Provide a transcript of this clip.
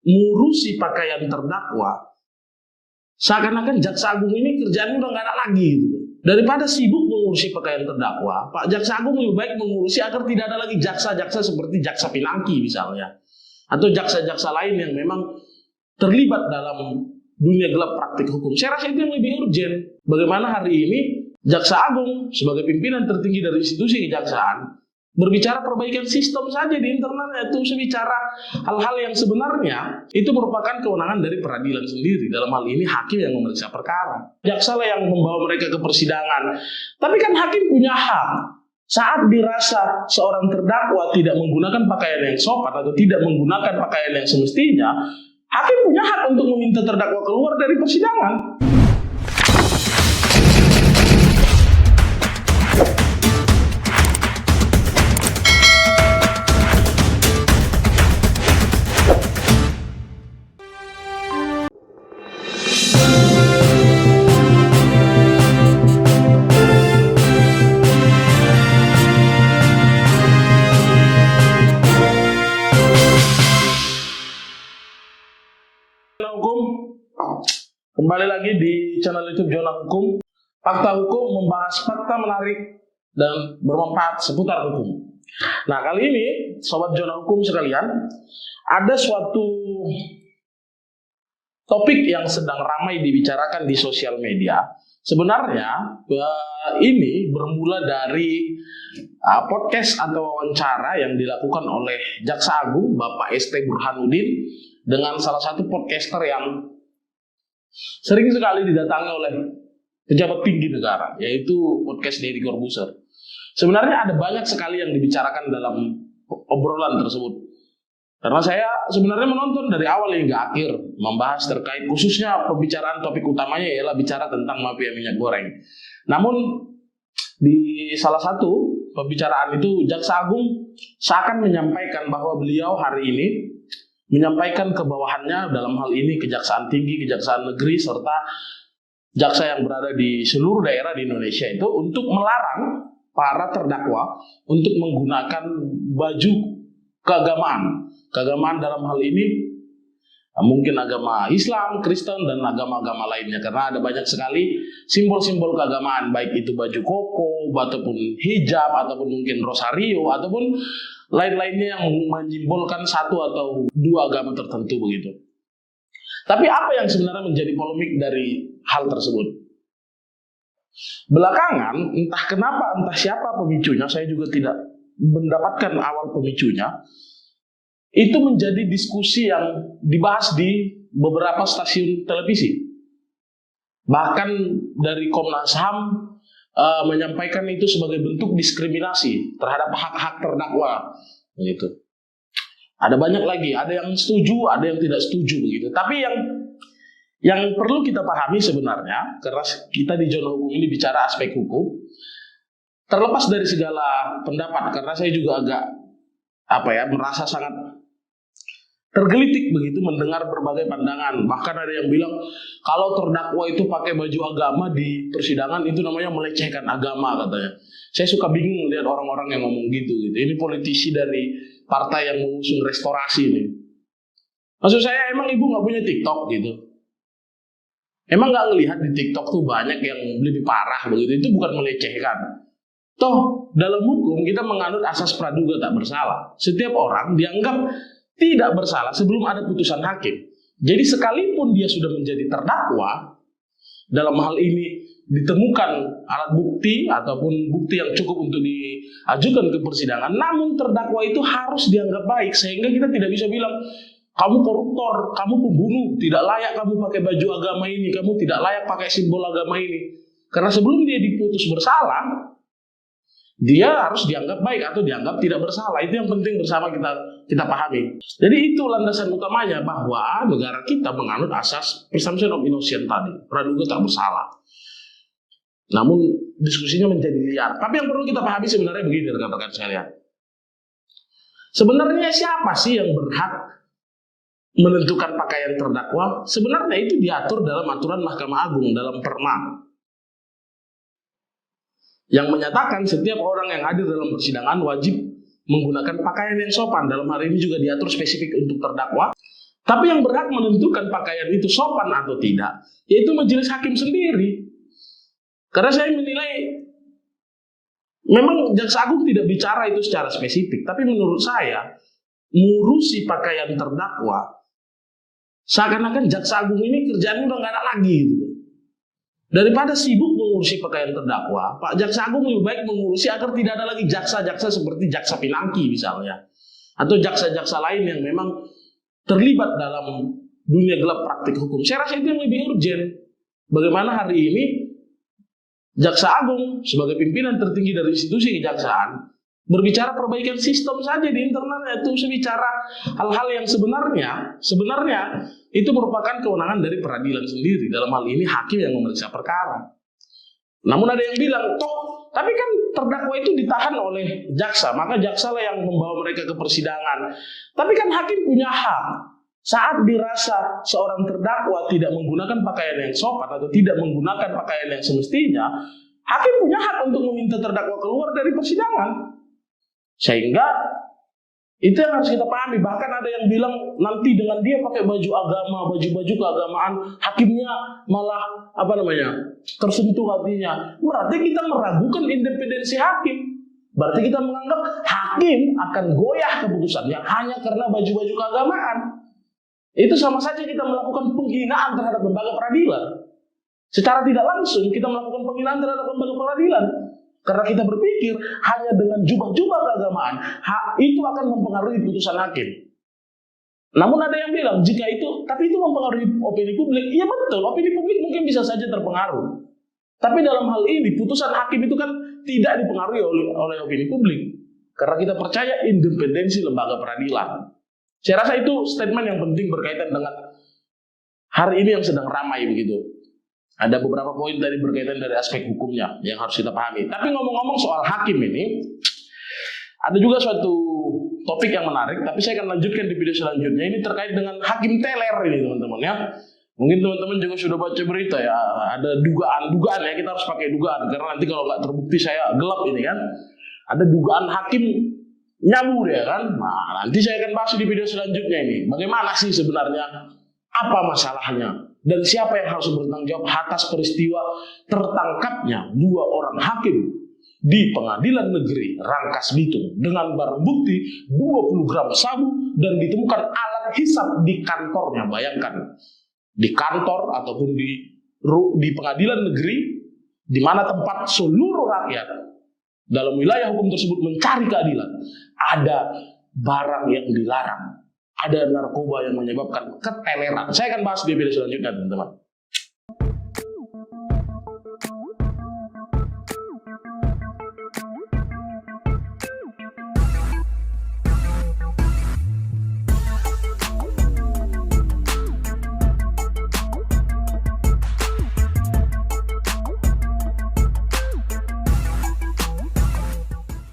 mengurusi pakaian terdakwa, seakan-akan jaksa agung ini kerjaannya udah nggak ada lagi gitu. Daripada sibuk mengurusi pakaian terdakwa, Pak Jaksa Agung lebih baik mengurusi agar tidak ada lagi jaksa-jaksa seperti jaksa Pinangki misalnya, atau jaksa-jaksa lain yang memang terlibat dalam dunia gelap praktik hukum. Saya rasa itu yang lebih urgent. Bagaimana hari ini Jaksa Agung sebagai pimpinan tertinggi dari institusi kejaksaan berbicara perbaikan sistem saja di internalnya, itu bicara hal-hal yang sebenarnya itu merupakan kewenangan dari peradilan sendiri. Dalam hal ini hakim yang memeriksa perkara, jaksa lah yang membawa mereka ke persidangan. Tapi kan hakim punya hak saat dirasa seorang terdakwa tidak menggunakan pakaian yang sopan atau tidak menggunakan pakaian yang semestinya, hakim punya hak untuk meminta terdakwa keluar dari persidangan. Kembali lagi di channel YouTube Zona Hukum. Fakta Hukum membahas fakta menarik dan bermanfaat seputar hukum. Nah, kali ini sobat Zona Hukum sekalian, ada suatu topik yang sedang ramai dibicarakan di sosial media. Sebenarnya ini bermula dari podcast atau wawancara yang dilakukan oleh Jaksa Agung Bapak ST Burhanuddin dengan salah satu podcaster yang sering sekali didatangi oleh pejabat tinggi negara, yaitu podcast Deddy Corbuzier. Sebenarnya ada banyak sekali yang dibicarakan dalam obrolan tersebut. Karena saya sebenarnya menonton dari awal hingga akhir, membahas terkait khususnya pembicaraan topik utamanya ialah bicara tentang mafia minyak goreng. Namun di salah satu pembicaraan itu Jaksa Agung seakan menyampaikan bahwa beliau hari ini menyampaikan ke bawahannya, dalam hal ini Kejaksaan Tinggi, Kejaksaan Negeri, serta jaksa yang berada di seluruh daerah di Indonesia itu untuk melarang para terdakwa untuk menggunakan baju keagamaan. Keagamaan dalam hal ini mungkin agama Islam, Kristen, dan agama-agama lainnya. Karena ada banyak sekali simbol-simbol keagamaan, baik itu baju koko, ataupun hijab, ataupun mungkin rosario, ataupun lain-lainnya yang menyimbolkan satu atau dua agama tertentu begitu. Tapi apa yang sebenarnya menjadi polemik dari hal tersebut? Belakangan, entah kenapa, entah siapa pemicunya, saya juga tidak mendapatkan awal pemicunya, itu menjadi diskusi yang dibahas di beberapa stasiun televisi. Bahkan dari Komnas HAM menyampaikan itu sebagai bentuk diskriminasi terhadap hak-hak terdakwa, gitu. Ada banyak lagi, ada yang setuju, ada yang tidak setuju, begitu. Tapi yang perlu kita pahami sebenarnya, karena kita di Zona Hukum ini bicara aspek hukum, terlepas dari segala pendapat, karena saya juga agak merasa sangat tergelitik begitu mendengar berbagai pandangan. Bahkan ada yang bilang kalau terdakwa itu pakai baju agama di persidangan itu namanya melecehkan agama, katanya. Saya suka bingung melihat orang-orang yang ngomong gitu. Ini politisi dari partai yang mengusung restorasi ini. Maksud saya, emang ibu nggak punya TikTok gitu? Emang nggak ngelihat di TikTok tuh banyak yang lebih parah begitu? Itu bukan melecehkan. Toh dalam hukum kita menganut asas praduga tak bersalah. Setiap orang dianggap tidak bersalah sebelum ada putusan hakim. Jadi sekalipun dia sudah menjadi terdakwa, dalam hal ini ditemukan alat bukti ataupun bukti yang cukup untuk diajukan ke persidangan, namun terdakwa itu harus dianggap baik, sehingga kita tidak bisa bilang kamu koruptor, kamu pembunuh, tidak layak kamu pakai baju agama ini, kamu tidak layak pakai simbol agama ini. Karena sebelum dia diputus bersalah, dia harus dianggap baik atau dianggap tidak bersalah. Itu yang penting bersama kita pahami. Jadi itu landasan utamanya, bahwa negara kita menganut asas presumption of innocence tadi, praduga tak bersalah. Namun diskusinya menjadi liar. Tapi yang perlu kita pahami sebenarnya begini, rekan-rekan sekalian. Sebenarnya siapa sih yang berhak menentukan pakaian terdakwa? Sebenarnya itu diatur dalam aturan Mahkamah Agung, dalam Perma, yang menyatakan setiap orang yang hadir dalam persidangan wajib menggunakan pakaian yang sopan. Dalam hal ini juga diatur spesifik untuk terdakwa. Tapi yang berhak menentukan pakaian itu sopan atau tidak, yaitu majelis hakim sendiri. Karena saya menilai, memang Jaksa Agung tidak bicara itu secara spesifik, tapi menurut saya, mengurusi pakaian terdakwa, seakan-akan Jaksa Agung ini kerjaannya udah nggak ada lagi. Gitu. Daripada sibuk mengurusi pakaian terdakwa, Pak Jaksa Agung lebih baik mengurusi agar tidak ada lagi jaksa-jaksa seperti Jaksa Pinangki misalnya, atau jaksa-jaksa lain yang memang terlibat dalam dunia gelap praktik hukum. Saya rasa itu yang lebih urgent. Bagaimana hari ini Jaksa Agung sebagai pimpinan tertinggi dari institusi kejaksaan berbicara perbaikan sistem saja di internalnya, itu bicara hal-hal yang sebenarnya itu merupakan kewenangan dari peradilan sendiri. Dalam hal ini hakim yang memeriksa perkara. Namun ada yang bilang, toh, tapi kan terdakwa itu ditahan oleh jaksa, maka jaksa lah yang membawa mereka ke persidangan. Tapi kan hakim punya hak. Saat dirasa seorang terdakwa tidak menggunakan pakaian yang sopan atau tidak menggunakan pakaian yang semestinya, hakim punya hak untuk meminta terdakwa keluar dari persidangan. Sehingga itu yang harus kita pahami. Bahkan ada yang bilang nanti dengan dia pakai baju agama, baju-baju keagamaan, hakimnya malah tersentuh hatinya. Berarti kita meragukan independensi hakim. Berarti kita menganggap hakim akan goyah keputusannya hanya karena baju-baju keagamaan. Itu sama saja kita melakukan penghinaan terhadap lembaga peradilan. Secara tidak langsung kita melakukan penghinaan terhadap lembaga peradilan. Karena kita berpikir hanya dengan jubah-jubah keagamaan, itu akan mempengaruhi putusan hakim. Namun ada yang bilang, tapi itu mempengaruhi opini publik. Iya betul, opini publik mungkin bisa saja terpengaruh. Tapi dalam hal ini, putusan hakim itu kan tidak dipengaruhi oleh opini publik. Karena kita percaya independensi lembaga peradilan. Saya rasa itu statement yang penting berkaitan dengan hari ini yang sedang ramai begitu. Ada beberapa poin tadi berkaitan dari aspek hukumnya yang harus kita pahami. Tapi ngomong-ngomong soal hakim ini, ada juga suatu topik yang menarik, tapi saya akan lanjutkan di video selanjutnya. Ini terkait dengan hakim teler ini teman-teman ya. Mungkin teman-teman juga sudah baca berita ya, ada dugaan ya, kita harus pakai dugaan. Karena nanti kalau nggak terbukti saya gelap ini kan. Ada dugaan hakim nyambur ya kan. Nah nanti saya akan bahas di video selanjutnya ini. Bagaimana sih sebenarnya, apa masalahnya? Dan siapa yang harus bertanggung jawab atas peristiwa tertangkapnya 2 orang hakim di Pengadilan Negeri Rangkas Bitung dengan barang bukti 20 gram sabu dan ditemukan alat hisap di kantornya. Bayangkan, di kantor ataupun di Pengadilan Negeri di mana tempat seluruh rakyat dalam wilayah hukum tersebut mencari keadilan, ada barang yang dilarang. Ada narkoba yang menyebabkan keteleran. Saya akan bahas di video selanjutnya, teman-teman.